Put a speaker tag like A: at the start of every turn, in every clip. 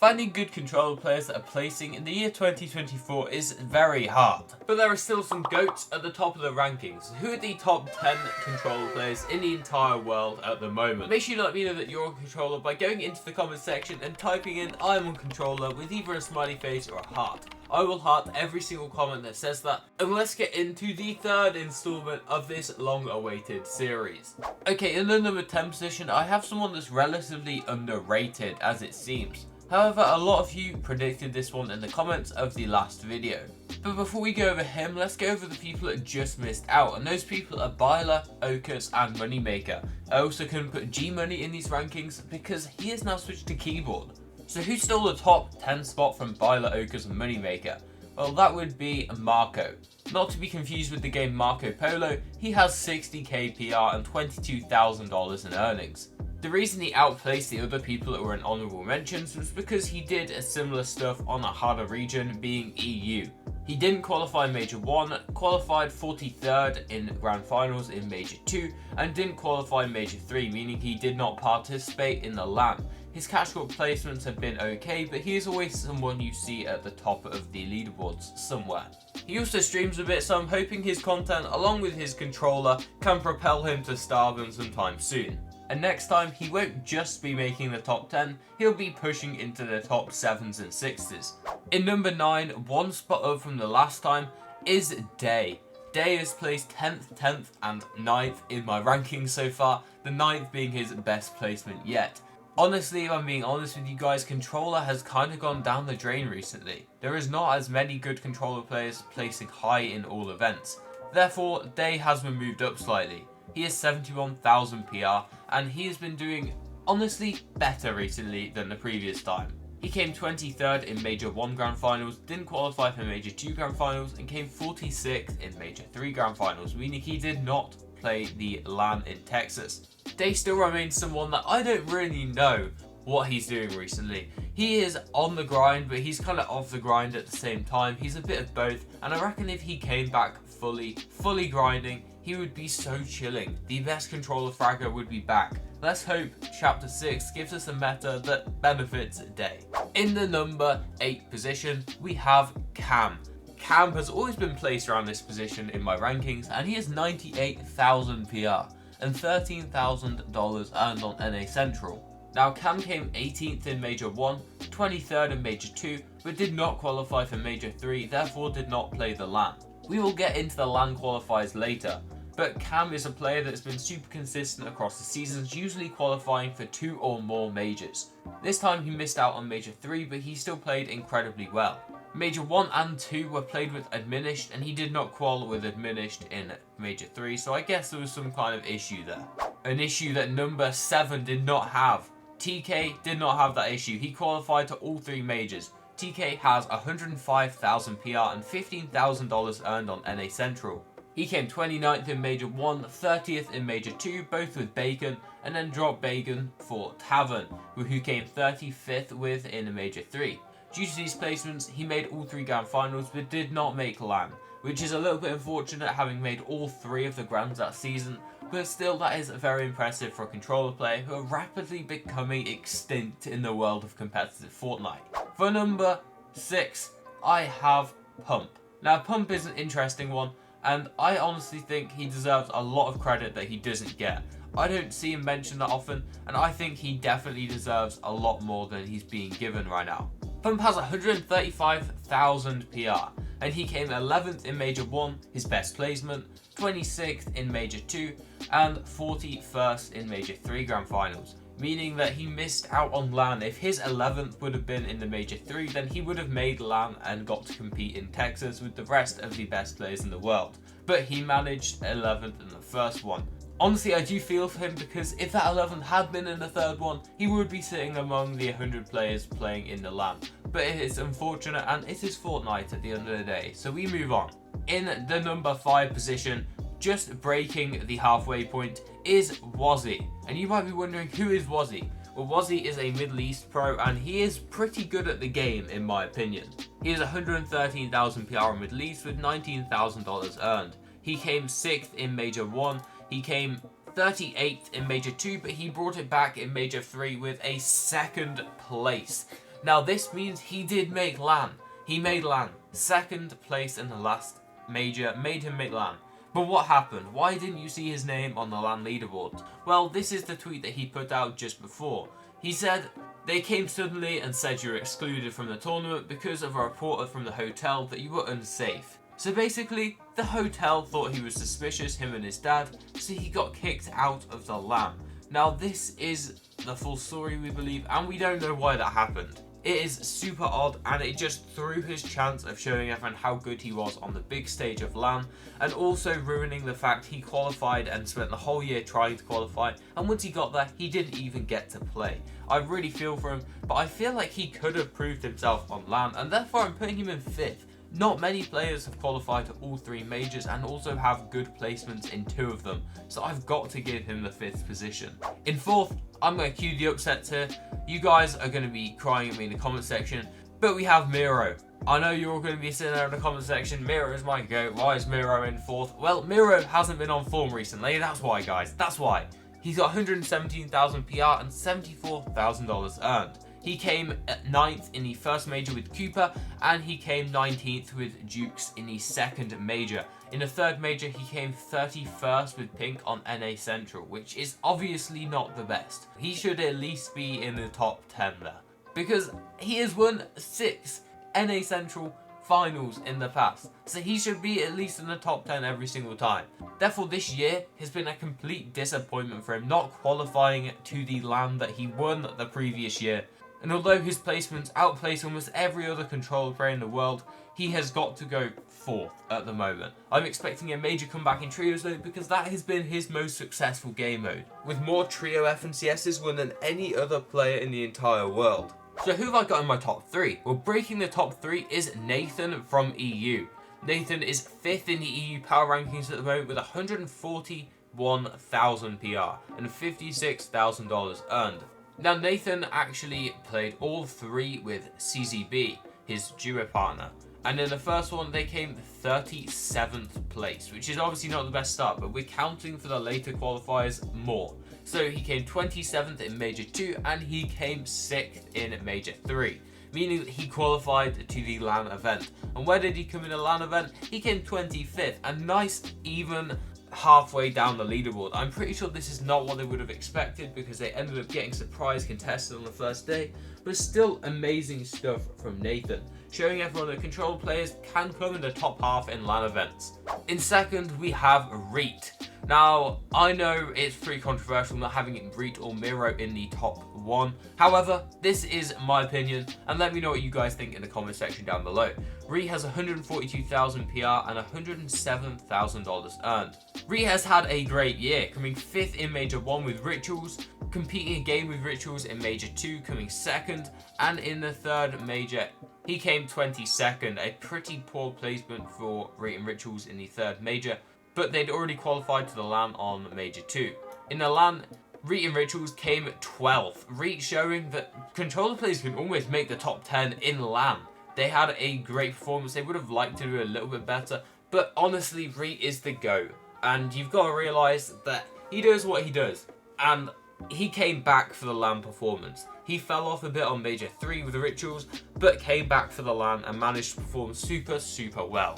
A: Finding good controller players that are placing in the year 2024 is very hard, but there are still some GOATs at the top of the rankings. Who are the top 10 controller players in the entire world at the moment? Make sure you let me know that you're on controller by going into the comment section and typing in "I'm on controller" with either a smiley face or a heart. I will heart every single comment that says that, and let's get into the third installment of this long-awaited series. Okay, in the number 10 position, I have someone that's relatively underrated as it seems. However, a lot of you predicted this one in the comments of the last video. But before we go over him, let's go over the people that just missed out, and those people are Byler, Okus, and Moneymaker. I also couldn't put G-Money in these rankings because he has now switched to keyboard. So who stole the top 10 spot from Byler, Okus, and Moneymaker? Well, that would be Marco. Not to be confused with the game Marco Polo, he has 60k PR and $22,000 in earnings. The reason he outplaced the other people that were in honourable mentions was because he did a similar stuff on a harder region, being EU. He didn't qualify Major 1, qualified 43rd in Grand Finals in Major 2, and didn't qualify Major 3, meaning he did not participate in the LAN. His cash court placements have been okay, but he is always someone you see at the top of the leaderboards somewhere. He also streams a bit, so I'm hoping his content, along with his controller, can propel him to stardom sometime soon. And next time, he won't just be making the top 10, he'll be pushing into the top 7s and 6s. In number 9, one spot up from the last time, is Day. Day has placed 10th, and 9th in my rankings so far, the 9th being his best placement yet. Honestly, if I'm being honest with you guys, controller has kind of gone down the drain recently. There is not as many good controller players placing high in all events. Therefore, Day has been moved up slightly. He has 71,000 PR, and he has been doing, honestly, better recently than the previous time. He came 23rd in Major 1 Grand Finals, didn't qualify for Major 2 Grand Finals, and came 46th in Major 3 Grand Finals, meaning he did not play the LAN in Texas. Day still remains someone that I don't really know what he's doing recently. He is on the grind, but he's kind of off the grind at the same time. He's a bit of both, and I reckon if he came back fully grinding, he would be so chilling. The best controller fragger would be back. Let's hope Chapter 6 gives us a meta that benefits Day. In the number 8 position, we have Cam. Cam has always been placed around this position in my rankings, and he has 98,000 PR and $13,000 earned on NA Central. Now, Cam came 18th in Major 1, 23rd in Major 2, but did not qualify for Major 3, therefore did not play the LAN. We will get into the LAN qualifiers later, but Cam is a player that's been super consistent across the seasons, usually qualifying for 2 or more majors. This time he missed out on Major 3, but he still played incredibly well. Major 1 and 2 were played with Admonished, and he did not qual with Admonished in Major 3, so I guess there was some kind of issue there. An issue that number 7 did not have. TK did not have that issue. He qualified to all 3 majors. TK has 105,000 PR and $15,000 earned on NA Central. He came 29th in Major 1, 30th in Major 2, both with Bacon, and then dropped Bacon for Tavern, who came 35th with in Major 3. Due to these placements, he made all 3 Grand Finals but did not make LAN, which is a little bit unfortunate having made all 3 of the Grands that season, but still that is very impressive for a controller player who are rapidly becoming extinct in the world of competitive Fortnite. For number 6, I have Pump. Now, Pump is an interesting one, and I honestly think he deserves a lot of credit that he doesn't get. I don't see him mentioned that often, and I think he definitely deserves a lot more than he's being given right now. Pump has 135,000 PR, and he came 11th in Major 1, his best placement, 26th in Major 2, and 41st in Major 3 Grand Finals, meaning that he missed out on LAN. If his 11th would have been in the Major 3, then he would have made LAN and got to compete in Texas with the rest of the best players in the world. But he managed 11th in the first one. Honestly, I do feel for him because if that 11th had been in the third one, he would be sitting among the 100 players playing in the LAN. But it is unfortunate, and it is Fortnite at the end of the day, so we move on. In the number 5 position, just breaking the halfway point, is Wazzy. And you might be wondering, who is Wazzy? Well, Wazzy is a Middle East pro, and he is pretty good at the game in my opinion. He has 113,000 PR in Middle East with $19,000 earned. He came 6th in Major 1, he came 38th in Major 2, but he brought it back in Major 3 with a 2nd place. Now this means he did make LAN. He made LAN. Second place in the last major made him make LAN. But what happened? Why didn't you see his name on the LAN leaderboard? Well, this is the tweet that he put out just before. He said, "They came suddenly and said you were excluded from the tournament because of a reporter from the hotel that you were unsafe." So basically, the hotel thought he was suspicious, him and his dad, so he got kicked out of the LAN. Now this is the full story, we believe, and we don't know why that happened. It is super odd, and it just threw his chance of showing everyone how good he was on the big stage of LAN, and also ruining the fact he qualified and spent the whole year trying to qualify, and once he got there, he didn't even get to play. I really feel for him, but I feel like he could have proved himself on LAN, and therefore I'm putting him in 5th. Not many players have qualified to all 3 majors and also have good placements in 2 of them, so I've got to give him the 5th position. In 4th, I'm going to cue the upsets here. You guys are going to be crying at me in the comment section, but we have Miro. I know you're all going to be sitting there in the comment section, Miro is my GOAT, why is Miro in 4th? Well, Miro hasn't been on form recently, that's why guys, that's why. He's got 117,000 PR and $74,000 earned. He came 9th in the first major with Cooper, and he came 19th with Dukes in the second major. In the third major, he came 31st with Pink on NA Central, which is obviously not the best. He should at least be in the top 10 there, because he has won 6 NA Central finals in the past, so he should be at least in the top 10 every single time. Therefore, this year has been a complete disappointment for him, not qualifying to the LAN that he won the previous year. And although his placements outplace almost every other controller player in the world, he has got to go 4th at the moment. I'm expecting a major comeback in trios though, because that has been his most successful game mode, with more trio FNCSs won than any other player in the entire world. So who have I got in my top 3? Well, breaking the top 3 is Nathan from EU. Nathan is 5th in the EU power rankings at the moment with 141,000 PR and $56,000 earned. Now Nathan actually played all 3 with CZB, his duo partner, and in the first one they came 37th place, which is obviously not the best start, but we're counting for the later qualifiers more. So he came 27th in Major 2 and he came 6th in Major 3, meaning that he qualified to the LAN event. And where did he come in the LAN event? He came 25th, a nice even halfway down the leaderboard. I'm pretty sure this is not what they would have expected because they ended up getting surprise contested on the first day, but still amazing stuff from Nathan, showing everyone that control players can come in the top half in LAN events. In second, we have Reet. Now, I know it's pretty controversial not having Reet or Miro in the top 1. However, this is my opinion, and let me know what you guys think in the comment section down below. Reet has 142,000 PR and $107,000 earned. Reet has had a great year, coming 5th in Major 1 with Rituals, competing again with Rituals in Major 2, coming 2nd, and in the third major, he came 22nd, a pretty poor placement for Reet and Rituals in the third major, but they'd already qualified to the LAN on Major 2. In the LAN, Reet and Rituals came 12th, Reet showing that controller players can almost make the top 10 in LAN. They had a great performance, they would have liked to do a little bit better, but honestly, Reet is the GOAT, and you've got to realise that he does what he does, and he came back for the LAN performance. He fell off a bit on Major 3 with the Rituals, but came back for the LAN and managed to perform super well.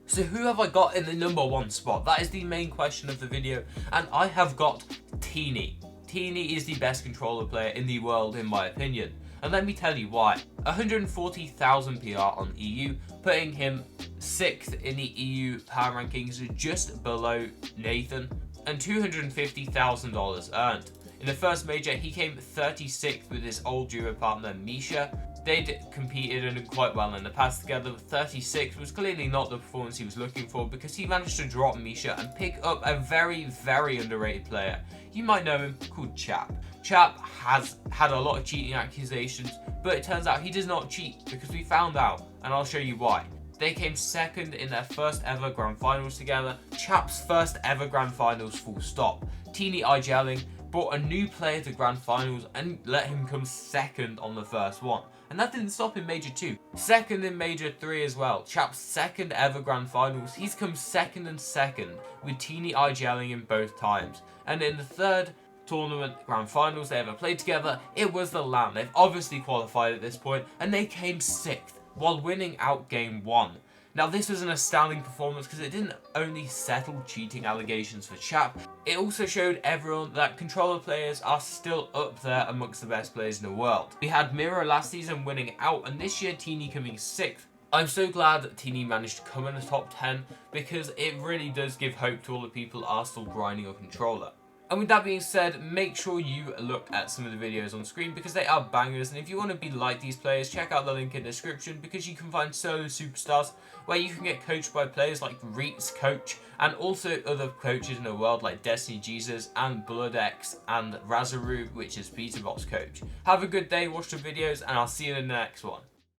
A: So who have I got in the number 1 spot? That is the main question of the video, and I have got Teeny. Teeny is the best controller player in the world in my opinion, and let me tell you why. 140,000 PR on EU, putting him 6th in the EU power rankings, just below Nathan, and $250,000 earned. In the first major, he came 36th with his old duo partner Misha. They'd competed and done quite well in the past together. 36 was clearly not the performance he was looking for because he managed to drop Misha and pick up a very underrated player. You might know him, called Chap. Chap has had a lot of cheating accusations, but it turns out he does not cheat because we found out, and I'll show you why. They came 2nd in their first ever Grand Finals together. Chap's first ever Grand Finals full stop. Teeny IGLing brought a new player to Grand Finals and let him come 2nd on the first one. And that didn't stop in Major 2. 2nd in Major 3 as well. Chap's 2nd ever Grand Finals. He's come 2nd and 2nd with Teeny IGLing him both times. And in the third, tournament grand finals they ever played together, it was the LAN. They've obviously qualified at this point, and they came 6th while winning out game 1. Now this was an astounding performance because it didn't only settle cheating allegations for Chap, it also showed everyone that controller players are still up there amongst the best players in the world. We had Miro last season winning out, and this year Teeny coming 6th. I'm so glad that Teeny managed to come in the top 10 because it really does give hope to all the people that are still grinding a controller. And with that being said, make sure you look at some of the videos on screen because they are bangers, and if you want to be like these players, check out the link in the description because you can find solo superstars where you can get coached by players like Reet's coach and also other coaches in the world like Destiny Jesus and BloodX and Razaru, which is Peterbot's coach. Have a good day, watch the videos, and I'll see you in the next one.